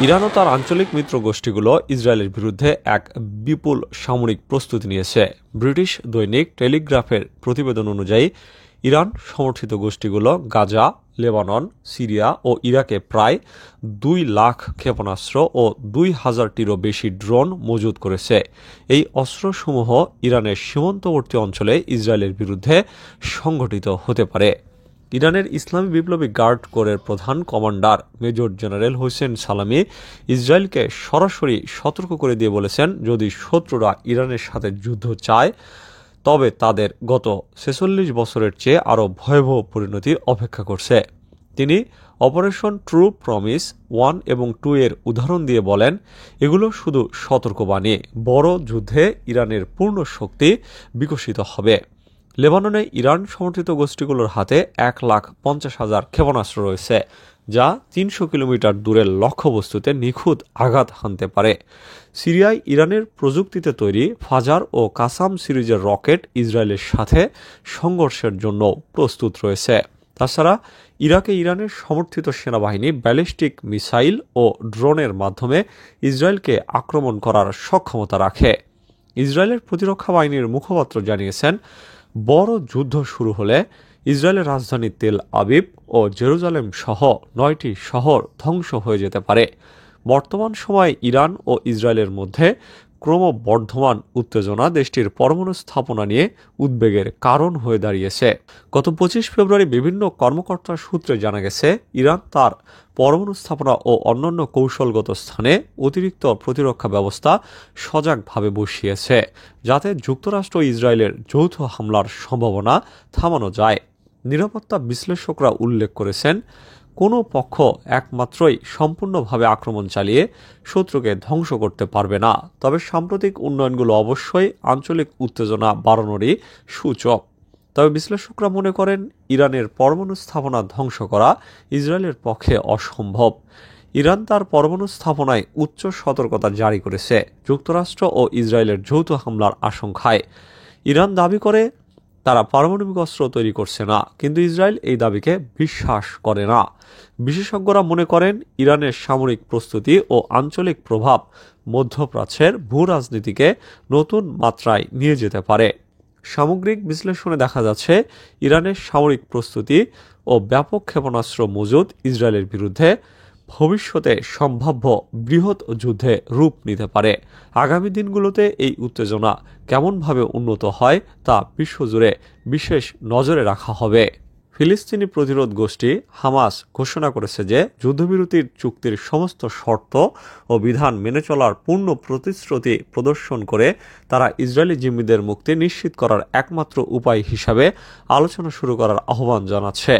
Iran ও তার আঞ্চলিক মিত্র গোষ্ঠীগুলো ইসরায়েলের বিরুদ্ধে এক বিপুল সামরিক প্রস্তুতি নিয়েছে। ব্রিটিশ দৈনিক টেলিগ্রাফের প্রতিবেদন অনুযায়ী ইরান সমর্থিত গোষ্ঠীগুলো গাজা, লেবানন, সিরিয়া ও ইরাকে প্রায় 2 লাখ ক্ষেপণাস্ত্র ও 2000-টিরও বেশি ড্রোন মজুত করেছে। এই অস্ত্রসমূহ ইরানের সীমান্তবর্তী অঞ্চলে ইসরায়েলের বিরুদ্ধে সংঘটিত হতে পারে। ইরানের ইসলামী বিপ্লবী গার্ড কোরের প্রধান কমান্ডার মেজর জেনারেল হোসেন সালামি ইসরায়েলকে সরাসরি সতর্ক করে দিয়ে বলেছেন, যদি শত্রুরা ইরানের সাথে যুদ্ধ চায় তবে তাদের গত 46 বছরের চেয়ে আরও ভয়াবহ পরিণতি অপেক্ষা করছে। তিনি অপারেশন ট্রু প্রমিস 1 এবং 2 এর উদাহরণ দিয়ে বলেন, এগুলো শুধু সতর্কবাণী, বড় যুদ্ধে ইরানের পূর্ণ শক্তি বিকশিত হবে। লেবাননে ইরান সমর্থিত গোষ্ঠীগুলোর হাতে 1,50,000 ক্ষেপণাস্ত্র রয়েছে, যা 300 কিলোমিটার দূরের লক্ষ্যবস্তুতে নিখুঁত আঘাত হানতে পারে। সিরিয়ায় ইরানের প্রযুক্তিতে তৈরি ফাজার ও কাসাম সিরিজের রকেট ইসরায়েলের সাথে সংঘর্ষের জন্য প্রস্তুত রয়েছে। তাছাড়া ইরাকে ইরানের সমর্থিত সেনাবাহিনী ব্যালিস্টিক মিসাইল ও ড্রোনের মাধ্যমে ইসরায়েলকে আক্রমণ করার সক্ষমতা রাখে। ইসরায়েলের প্রতিরক্ষা বাহিনীর মুখপাত্র জানিয়েছেন, বড় যুদ্ধ শুরু হলে ইসরায়েলের রাজধানী তেল আবিব ও জেরুজালেম সহ 9টি শহর ধ্বংস হয়ে যেতে পারে। বর্তমান সময়ে ইরান ও ইসরায়েলের মধ্যে ক্রমবর্ধমান উত্তেজনা দেশটির পরমাণু স্থাপনা নিয়ে উদ্বেগের কারণ হয়ে দাঁড়িয়েছে। গত 25 ফেব্রুয়ারি বিভিন্ন কর্মকর্তার সূত্রে জানা গেছে, ইরান তার পরমাণু স্থাপনা ও অন্যান্য কৌশলগত স্থানে অতিরিক্ত প্রতিরক্ষা ব্যবস্থা সজাগভাবে বসিয়েছে, যাতে যুক্তরাষ্ট্র ও ইসরায়েলের যৌথ হামলার সম্ভাবনা থামানো যায়। নিরাপত্তা বিশ্লেষকরা উল্লেখ করেছেন, কোনো পক্ষ একমাত্রই সম্পূর্ণভাবে আক্রমণ চালিয়ে শত্রুকে ধ্বংস করতে পারবে না, তবে সাম্প্রতিক উন্নয়নগুলো অবশ্যই আঞ্চলিক উত্তেজনা বাড়ানোরই সূচক। তবে বিশ্লেষকরা মনে করেন, ইরানের পরমাণু স্থাপনা ধ্বংস করা ইসরায়েলের পক্ষে অসম্ভব। ইরান তার পরমাণু স্থাপনায় উচ্চ সতর্কতা জারি করেছে, যুক্তরাষ্ট্র ও ইসরায়েলের যৌথ হামলার আশঙ্কায়। ইরান দাবি করে তারা পারমাণবিক অস্ত্র তৈরি করছে না, কিন্তু ইসরায়েল এই দাবিকে বিশ্বাস করে না। বিশেষজ্ঞরা মনে করেন, ইরানের সামরিক প্রস্তুতি ও আঞ্চলিক প্রভাব মধ্যপ্রাচ্যের ভূ রাজনীতিকে নতুন মাত্রায় নিয়ে যেতে পারে। সামগ্রিক বিশ্লেষণে দেখা যাচ্ছে, ইরানের সামরিক প্রস্তুতি ও ব্যাপক ক্ষেপণাস্ত্র মজুদ ইসরায়েলের বিরুদ্ধে ভবিষ্যতে সম্ভাব্য বৃহৎ যুদ্ধে রূপ নিতে পারে। আগামী দিনগুলোতে এই উত্তেজনা কেমনভাবে উন্নত হয় তা বিশ্বজুড়ে বিশেষ নজরে রাখা হবে। ফিলিস্তিনি প্রতিরোধ গোষ্ঠী হামাস ঘোষণা করেছে যে, যুদ্ধবিরতির চুক্তির সমস্ত শর্ত ও বিধান মেনে চলার পূর্ণ প্রতিশ্রুতি প্রদর্শন করে তারা ইসরায়েলি জিম্মিদের মুক্তি নিশ্চিত করার একমাত্র উপায় হিসাবে আলোচনা শুরু করার আহ্বান জানাচ্ছে।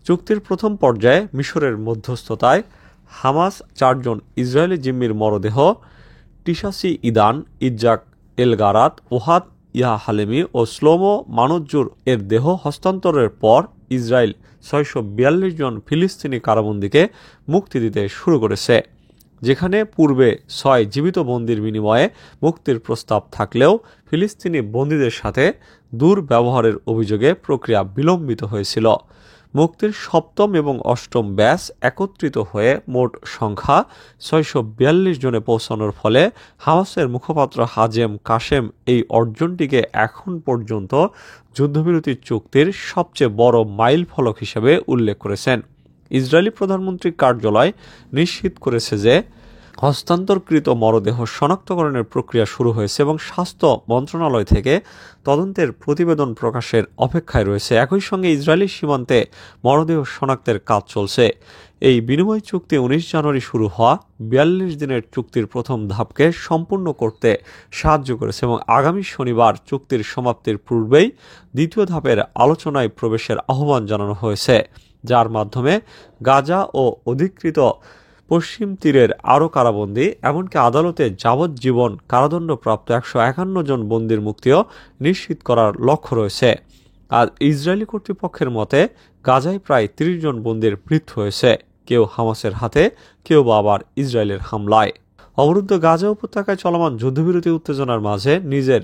চুক্তির প্রথম পর্যায়ে মিশরের মধ্যস্থতায় হামাস 4 জন ইসরায়েলি জিম্মির মরদেহ টিশাসি ইদান, ইজ্জাক এলগারাত, ওহাদ ইয়া হালেমি ও শ্লোমো মানুজ্জুর এর দেহ হস্তান্তরের পর ইসরায়েল 642 জন ফিলিস্তিনি কারাবন্দীকে মুক্তি দিতে শুরু করেছে, যেখানে পূর্বে 6 জীবিত বন্দীর বিনিময়ে মুক্তির প্রস্তাব থাকলেও ফিলিস্তিনি বন্দীদের সাথে দুর্ব্যবহারের অভিযোগে প্রক্রিয়া বিলম্বিত হয়েছিল। মুক্তির 7ম এবং 8ম ব্যাচ একত্রিত হয়ে মোট সংখ্যা 642 জনে পৌঁছানোর ফলে হামাসের মুখপাত্র হাজেম কাশেম এই অর্জনটিকে এখন পর্যন্ত যুদ্ধবিরতি চুক্তির সবচেয়ে বড় মাইল ফলক হিসেবে উল্লেখ করেছেন। ইসরায়েলি প্রধানমন্ত্রীর কার্যালয় নিশ্চিত করেছে যে, হস্তান্তরকৃত মরদেহ শনাক্তকরণের প্রক্রিয়া শুরু হয়েছে এবং স্বাস্থ্য মন্ত্রণালয় থেকে তদন্তের প্রতিবেদন প্রকাশের অপেক্ষায় রয়েছে। একই সঙ্গে ইসরায়েলি সীমান্তে মরদেহ শনাক্তের কাজ চলছে। এই বিনিময় চুক্তি 19 জানুয়ারি শুরু হওয়া 42 দিনের চুক্তির প্রথম ধাপকে সম্পূর্ণ করতে সাহায্য করেছে এবং আগামী শনিবার চুক্তির সমাপ্তির পূর্বেই দ্বিতীয় ধাপের আলোচনায় প্রবেশের আহ্বান জানানো হয়েছে, যার মাধ্যমে গাজা ও অধিকৃত পশ্চিম তীরের আরও কারাবন্দী, এমনকি আদালতে যাবজ্জীবন কারাদণ্ডপ্রাপ্ত 151 জন বন্দীর মুক্তিও নিশ্চিত করার লক্ষ্য রয়েছে। আর ইসরায়েলি কর্তৃপক্ষের মতে গাজায় প্রায় 30 জন বন্দীর মৃত্যু হয়েছে, কেউ হামাসের হাতে, কেউ বা আবার ইসরায়েলের হামলায়। অবরুদ্ধ গাজা উপত্যকায় চলমান যুদ্ধবিরতি উত্তেজনার মাঝে নিজের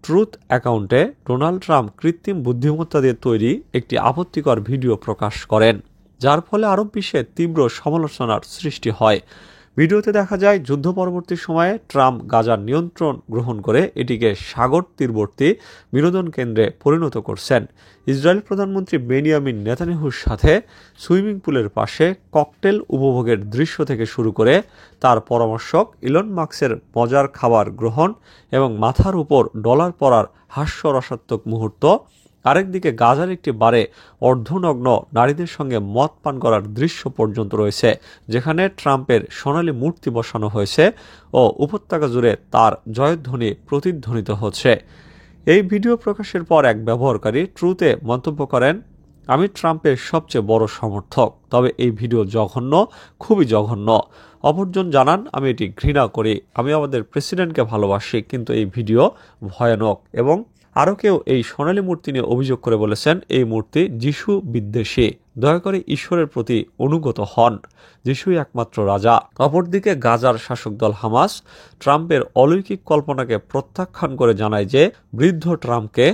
ট্রুথ অ্যাকাউন্টে ডোনাল্ড ট্রাম্প কৃত্রিম বুদ্ধিমত্তা দিয়ে তৈরি একটি আপত্তিকর ভিডিও প্রকাশ করেন, যার ফলে আরব বিশ্বে তীব্র সমালোচনার সৃষ্টি হয়। ভিডিওতে দেখা যায় যুদ্ধ পরবর্তী সময়ে ট্রাম্প গাজার নিয়ন্ত্রণ গ্রহণ করে এটিকে সাগর তীরবর্তী বিনোদন কেন্দ্রে পরিণত করছেন। ইসরায়েল প্রধানমন্ত্রী বেনিয়ামিন নেতানিয়াহুর সাথে সুইমিং পুলের পাশে ককটেল উপভোগের দৃশ্য থেকে শুরু করে তার পরামর্শক ইলন মাস্কের মজার খাবার গ্রহণ এবং মাথার উপর ডলার পড়ার হাস্যরসাত্মক মুহূর্ত, আরেকদিকে গাজার একটি বারে অর্ধনগ্ন নারীদের সঙ্গে মদ পান করার দৃশ্য পর্যন্ত রয়েছে, যেখানে ট্রাম্পের সোনালী মূর্তি বসানো হয়েছে ও উপত্যকা জুড়ে তার জয়ধ্বনি প্রতিধ্বনিত হচ্ছে। এই ভিডিও প্রকাশের পর এক ব্যবহারকারী ট্রুথে মন্তব্য করেন, আমি ট্রাম্পের সবচেয়ে বড় সমর্থক, তবে এই ভিডিও জঘন্য, খুবই জঘন্য। অপরজন জানান, আমি এটি ঘৃণা করি, আমি আমাদের প্রেসিডেন্টকে ভালোবাসি, কিন্তু এই ভিডিও ভয়ানক। এবং আরও কেউ এই সোনালী মূর্তি নিয়ে অভিযোগ করে বলেছেন, এই মূর্তি যিশু বিদ্বেষী, দয়া করে ঈশ্বরের প্রতি অনুগত হন, যিশুই একমাত্র রাজা। অপরদিকে গাজার শাসক দল হামাস ট্রাম্পের অলৌকিক কল্পনাকে প্রত্যাখ্যান করে জানায় যে বৃদ্ধ ট্রাম্পকে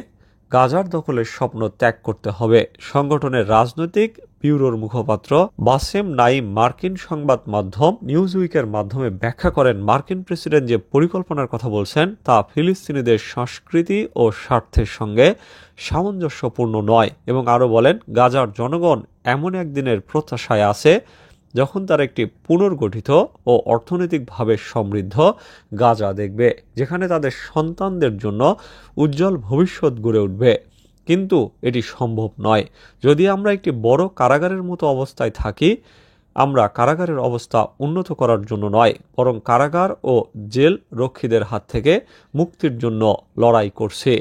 গাজার দখলের স্বপ্ন ত্যাগ করতে হবে। সংগঠনের রাজনৈতিক ব্যুরোর মুখপাত্র বাসেম নাইম মার্কিন সংবাদ মাধ্যম নিউজউইকের মাধ্যমে ব্যাখ্যা করেন, মার্কিন প্রেসিডেন্ট যে পরিকল্পনার কথা বলছেন তা ফিলিস্তিনিদের সংস্কৃতি ও স্বার্থের সঙ্গে সামঞ্জস্যপূর্ণ নয়, এবং আরও বলেন, গাজার জনগণ এমন একদিনের প্রত্যাশায় আছে যখন তার একটি পুনর্গঠিত ও অর্থনৈতিকভাবে সমৃদ্ধ গাজা দেখবে, যেখানে তাদের সন্তানদের জন্য উজ্জ্বল ভবিষ্যৎ গড়ে উঠবে। কিন্তু এটি সম্ভব নয় যদি আমরা একটি বড় কারাগারের মতো অবস্থায় থাকি। আমরা কারাগারের অবস্থা উন্নত করার জন্য নয়, বরং কারাগার ও জেল রক্ষীদের হাত থেকে মুক্তির জন্য লড়াই করছি।